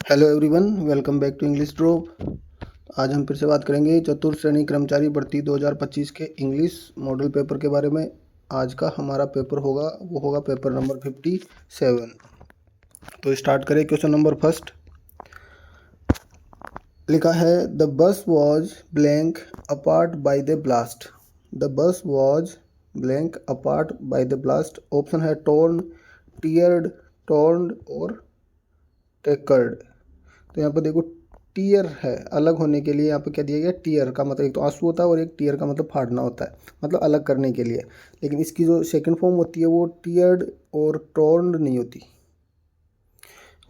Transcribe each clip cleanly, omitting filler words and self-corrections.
Hello everyone, welcome back to English drop. आज हम फिर से बात करेंगे चतुर्थ श्रेणी कर्मचारी भर्ती 2025 के इंग्लिश मॉडल पेपर के बारे में। आज का हमारा पेपर होगा पेपर नंबर 57। तो स्टार्ट करें। क्वेश्चन नंबर फर्स्ट लिखा है, the bus was blank apart by the blast. The bus was blank apart by the blast. Option है टोर्न, टीयर्ड, टोर्न्ड और टेकर्ड। तो यहाँ पर देखो, टीयर है अलग होने के लिए। यहाँ पे क्या दिया गया, टीयर का मतलब एक तो आंसू होता है और एक टीयर का मतलब फाड़ना होता है, मतलब अलग करने के लिए। लेकिन इसकी जो सेकंड फॉर्म होती है वो टीयर्ड और टोर्न्ड नहीं होती,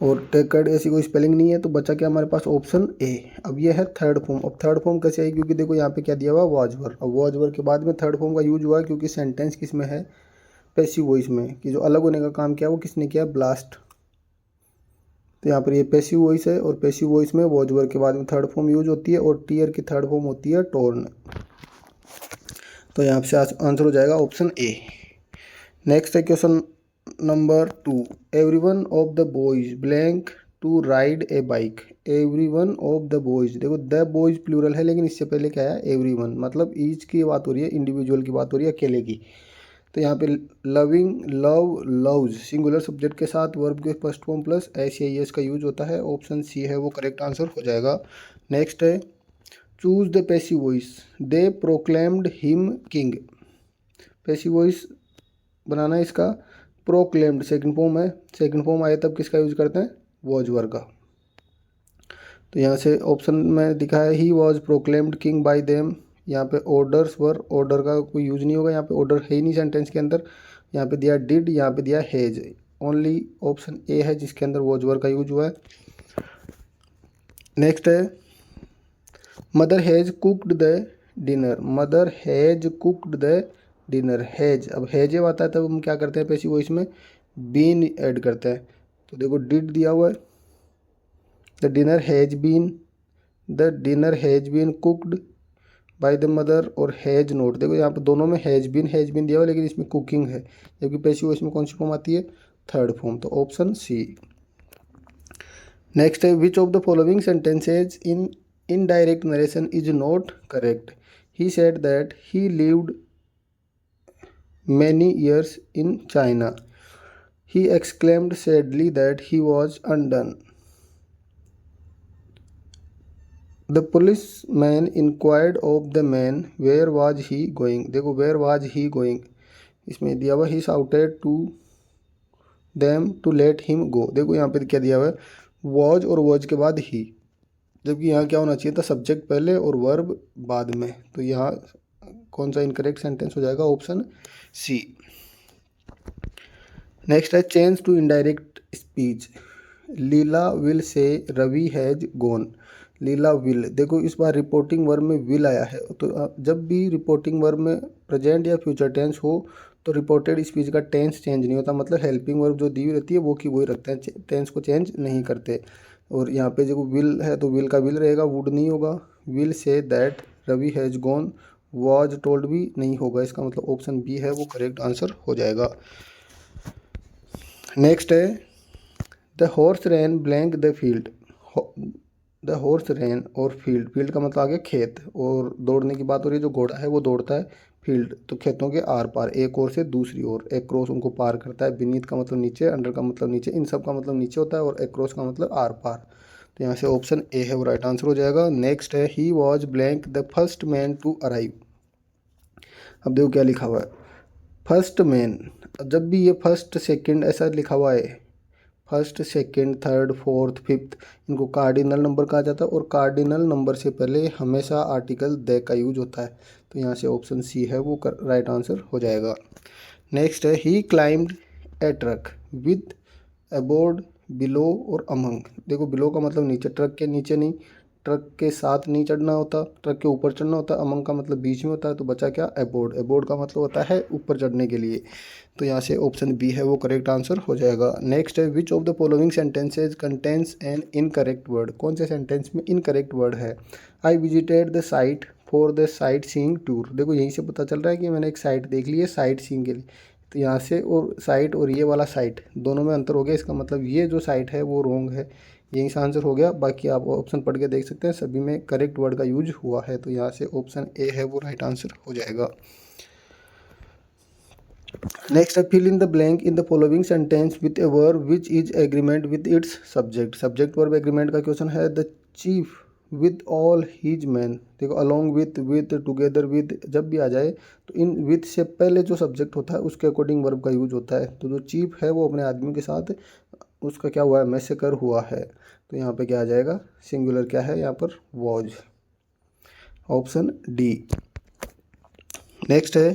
और टेकर्ड ऐसी कोई स्पेलिंग नहीं है। तो बचा क्या हमारे पास, ऑप्शन ए। अब ये है थर्ड फॉर्म। अब थर्ड फॉर्म कैसे आई, क्योंकि देखो यहाँ पे क्या दिया हुआ, वॉजवर। अब वॉजवर के बाद में थर्ड फॉर्म का यूज हुआ है, क्योंकि सेंटेंस किस में है, पैसिव वॉइस में, कि जो अलग होने का काम किया वो किसने किया, ब्लास्ट। तो यहाँ पर ये पैसिव वॉइस है, और पैसिव वॉइस में वॉजवर के बाद में थर्ड फॉर्म यूज होती है, और टीयर की थर्ड फॉर्म होती है टोर्न। तो यहाँ से आंसर हो जाएगा ऑप्शन ए। नेक्स्ट है question number 2। Everyone of the boys blank to ride a bike. Everyone of the boys, देखो द बॉयज प्लूरल है, लेकिन इससे पहले क्या है, एवरीवन, मतलब ईच की बात हो रही है, इंडिविजुअल की बात हो रही है, अकेले की। तो यहाँ पे loving, love, loves singular subject के साथ वर्ब के फर्स्ट फॉर्म प्लस एस या एस का यूज होता है। ऑप्शन सी है वो करेक्ट आंसर हो जाएगा। नेक्स्ट है, choose the passive voice. They proclaimed him king. Passive voice बनाना है इसका, प्रोक्लेम्ड सेकंड फॉर्म है। सेकंड फॉर्म आए तब किसका यूज करते हैं, वॉज वर्ब का। तो यहाँ से ऑप्शन में दिखा है, he was proclaimed king bye them. यहाँ पे ऑर्डर्स वर, ऑर्डर का कोई यूज नहीं होगा, यहाँ पे ऑर्डर है ही नहीं सेंटेंस के अंदर। यहाँ पे दिया डिड, यहाँ पे दिया हैज। ओनली ऑप्शन ए है जिसके अंदर वॉज वर का यूज हुआ है। नेक्स्ट है, mother has cooked the dinner. Mother has cooked the dinner. Has, अब हैज जब आता है तब हम क्या करते हैं, पैसिव वॉइस में बीन ऐड करते हैं। तो देखो डिड दिया हुआ है, the dinner has been, the dinner has been cooked by the mother, और हैज नोट। देखो यहाँ पर दोनों में हैज बीन दिया हुआ है, लेकिन इसमें कुकिंग है, जबकि पैसिव वॉइस में कौन सी फॉर्म आती है, थर्ड फॉर्म। तो ऑप्शन सी। नेक्स्ट है, which of the following sentences in indirect narration is not correct. He said that he lived many years in China. He exclaimed sadly that he was undone. The policeman inquired of the man where was he going. देखो where was he going, इसमें दिया हुआ he shouted to them to let him go। देखो यहाँ पे क्या दिया हुआ है, was और was के बाद he, जबकि यहाँ क्या होना चाहिए था, सब्जेक्ट पहले और वर्ब बाद में। तो यहाँ कौन सा इनकरेक्ट सेंटेंस हो जाएगा, ऑप्शन सी। नेक्स्ट है, change to indirect speech. Leela will say Ravi has gone. Leela will, देखो इस बार रिपोर्टिंग वर्ब में विल आया है। तो जब भी रिपोर्टिंग वर्ब में प्रेजेंट या फ्यूचर टेंस हो तो रिपोर्टेड स्पीच का टेंस चेंज नहीं होता, मतलब हेल्पिंग वर्ब जो दी हुई रहती है वो की वही रखते हैं, टेंस को चेंज नहीं करते। और यहाँ पे जो विल है तो विल का विल रहेगा, वुड नहीं होगा। Will say that Ravi has gone, was told भी नहीं होगा। इसका मतलब ऑप्शन बी है वो करेक्ट आंसर हो जाएगा। नेक्स्ट है, the horse ran blank the field. The horse ran और फील्ड, फील्ड का मतलब आ गया खेत, और दौड़ने की बात हो रही है, जो घोड़ा है वो दौड़ता है फील्ड, तो खेतों के आर पार, एक ओर से दूसरी ओर, एक क्रॉस उनको पार करता है। बीनीथ का मतलब नीचे, अंडर का मतलब नीचे, इन सब का मतलब नीचे होता है, और एक क्रॉस का मतलब आर पार। तो यहाँ से ऑप्शन ए है वो राइट आंसर हो जाएगा। नेक्स्ट है, he was blank the first man to arrive. अब देखो क्या लिखा हुआ है, फर्स्ट मैन। जब भी ये फर्स्ट सेकंड ऐसा लिखा हुआ है, first second third fourth fifth, इनको कार्डिनल नंबर कहा जाता है, और कार्डिनल नंबर से पहले हमेशा आर्टिकल द का यूज होता है। तो यहाँ से ऑप्शन सी है वो राइट आंसर हो जाएगा। नेक्स्ट है, he climbed a truck with aboard, below और अमंग। देखो बिलो का मतलब नीचे, ट्रक के नीचे नहीं, ट्रक के साथ नहीं चढ़ना होता, ट्रक के ऊपर चढ़ना होता है। अमंग का मतलब बीच में होता है। तो बचा क्या, अबोर्ड। अबोर्ड का मतलब होता है ऊपर चढ़ने के लिए। तो यहाँ से ऑप्शन बी है वो करेक्ट आंसर हो जाएगा। नेक्स्ट है, which of the following sentences contains an incorrect word. कौन से सेंटेंस में इनकरेक्ट वर्ड है। I visited the site for the sight seeing tour. देखो यहीं से पता चल रहा है कि मैंने एक साइट देख ली है साइट सीइंग के लिए, तो यहाँ से और साइट और ये वाला साइट दोनों में अंतर हो गया, इसका मतलब ये जो साइट है वो रॉन्ग है। यहीं से आंसर हो गया। बाकी आप ऑप्शन पढ़ के देख सकते हैं, सभी में करेक्ट वर्ड का यूज हुआ है। तो यहाँ से ऑप्शन ए है वो राइट आंसर हो जाएगा। नेक्स्ट है fill in the blank in the following sentence with a verb which is agreement with its subject. Subject verb agreement का क्वेश्चन है। The chief with all his man, देखो along with together with जब भी आ जाए तो in with से पहले जो सब्जेक्ट होता है उसके अकॉर्डिंग वर्ब का यूज होता है। तो जो चीफ है वो अपने आदमी के साथ उसका क्या हुआ है, मैसेकर हुआ है। तो यहाँ पे क्या आ जाएगा, सिंगुलर क्या है यहाँ पर, वॉज, ऑप्शन डी। नेक्स्ट है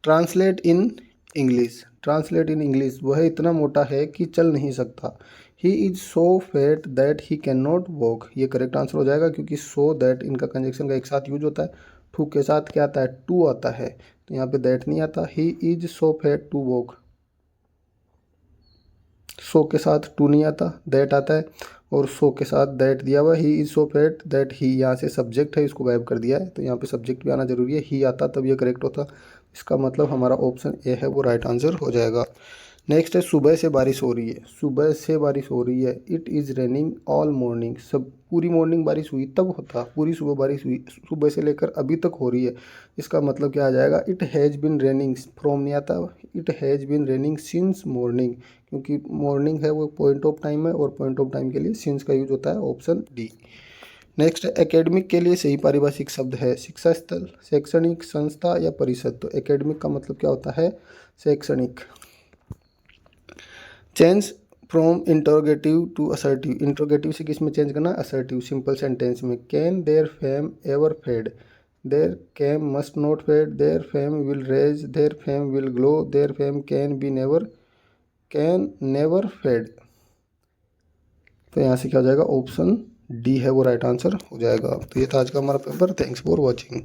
translate in English. Translate in English, वह इतना मोटा है कि चल नहीं सकता। ही is so fat that he can not walk, ये करेक्ट आंसर हो जाएगा क्योंकि सो दैट इनका कंजक्शन का एक साथ यूज होता है। टू के साथ क्या आता है, टू आता है, तो यहाँ पे दैट नहीं आता। He is so fat to walk, so के साथ टू नहीं आता, दैट आता है, और सो के साथ दैट दिया हुआ। ही is so fat that he, यहाँ से सब्जेक्ट है इसको गायब कर दिया है, तो यहाँ पे सब्जेक्ट भी आना जरूरी है। ही आता तब ये करेक्ट होता। इसका मतलब हमारा ऑप्शन ए है वो राइट आंसर हो जाएगा। नेक्स्ट है सुबह से बारिश हो रही है। सुबह से बारिश हो रही है। It is raining all morning, सब पूरी मॉर्निंग बारिश हुई तब होता, पूरी सुबह बारिश हुई, सुबह से लेकर अभी तक हो रही है। इसका मतलब क्या आ जाएगा, it has been raining, from नहीं आता, it has been raining since morning, क्योंकि मॉर्निंग है वो पॉइंट ऑफ टाइम है और पॉइंट ऑफ टाइम के लिए सिंस का यूज होता है, ऑप्शन डी। नेक्स्ट है एकेडमिक के लिए सही पारिभाषिक शब्द है शिक्षा स्थल, शैक्षणिक संस्था या परिषद। तो एकेडमिक का मतलब क्या होता है, शैक्षणिक। Change from interrogative to assertive, interrogative से किस में चेंज करना है, असर्टिव, सिंपल सेंटेंस में। Can their fame ever fade, their fame must not fade, their fame will raise, their fame will glow, their fame can be never, can never fade. तो यहाँ से क्या हो जाएगा, ऑप्शन डी है वो right answer हो जाएगा। तो ये था आज का हमारा पेपर। Thanks for watching.